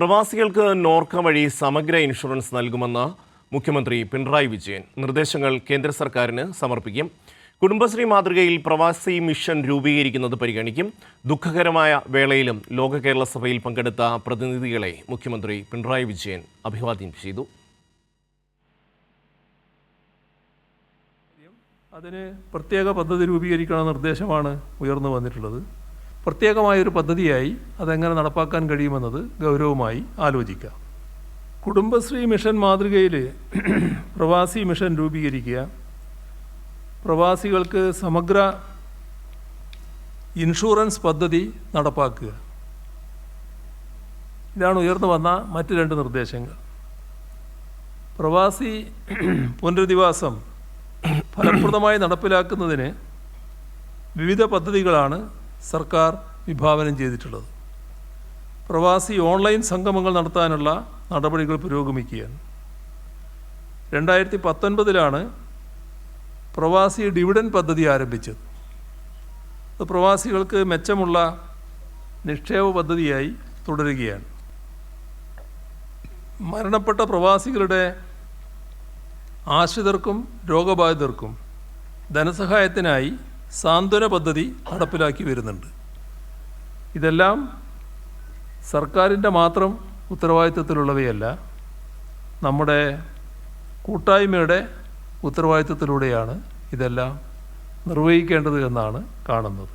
പ്രവാസികൾക്ക് നോർക്ക വഴി സമഗ്ര ഇൻഷുറൻസ് നൽകുമെന്ന് മുഖ്യമന്ത്രി പിണറായി വിജയൻ. നിർദ്ദേശങ്ങൾ കേന്ദ്ര സർക്കാരിന് സമർപ്പിക്കും. കുടുംബശ്രീ മാതൃകയിൽ പ്രവാസി മിഷൻ രൂപീകരിക്കുന്നത് പരിഗണിക്കും. ദുഃഖകരമായ വേളയിലും ലോക കേരള സഭയിൽ പങ്കെടുത്ത പ്രതിനിധികളെ മുഖ്യമന്ത്രി പിണറായി വിജയൻ അഭിവാദ്യം ചെയ്തു. അതിന് പ്രത്യേക പദ്ധതി രൂപീകരിക്കണമെന്ന നിർദ്ദേശമാണ് ഉയർന്നു വന്നിട്ടുള്ളത്. പ്രത്യേകമായൊരു പദ്ധതിയായി അതെങ്ങനെ നടപ്പാക്കാൻ കഴിയുമെന്നത് ഗൗരവമായി ആലോചിക്കാം. കുടുംബശ്രീ മിഷൻ മാതൃകയിൽ പ്രവാസി മിഷൻ രൂപീകരിക്കുക, പ്രവാസികൾക്ക് സമഗ്ര ഇൻഷുറൻസ് പദ്ധതി നടപ്പാക്കുക, ഇതാണ് ഉയർന്നു വന്ന മറ്റ് രണ്ട് നിർദ്ദേശങ്ങൾ. പ്രവാസി പുനരധിവാസം ഫലപ്രദമായി നടപ്പിലാക്കുന്നതിന് വിവിധ പദ്ധതികളാണ് സർക്കാർ വിഭാവനം ചെയ്തിട്ടുള്ളത്. പ്രവാസി ഓൺലൈൻ സംഗമങ്ങൾ നടത്താനുള്ള നടപടികൾ പുരോഗമിക്കുകയാണ്. 2019 പ്രവാസി ഡിവിഡൻഡ് പദ്ധതി ആരംഭിച്ചത്. അത് പ്രവാസികൾക്ക് മെച്ചമുള്ള നിക്ഷേപ പദ്ധതിയായി തുടരുകയാണ്. മരണപ്പെട്ട പ്രവാസികളുടെ ആശ്രിതർക്കും രോഗബാധിതർക്കും ധനസഹായത്തിനായി സാന്ത്വന പദ്ധതി നടപ്പിലാക്കി വരുന്നുണ്ട്. ഇതെല്ലാം സർക്കാരിൻ്റെ മാത്രം ഉത്തരവാദിത്വത്തിലുള്ളവയല്ല, നമ്മുടെ കൂട്ടായ്മയുടെ ഉത്തരവാദിത്വത്തിലൂടെയാണ് ഇതെല്ലാം നിർവഹിക്കേണ്ടത് എന്നാണ് കാണുന്നത്.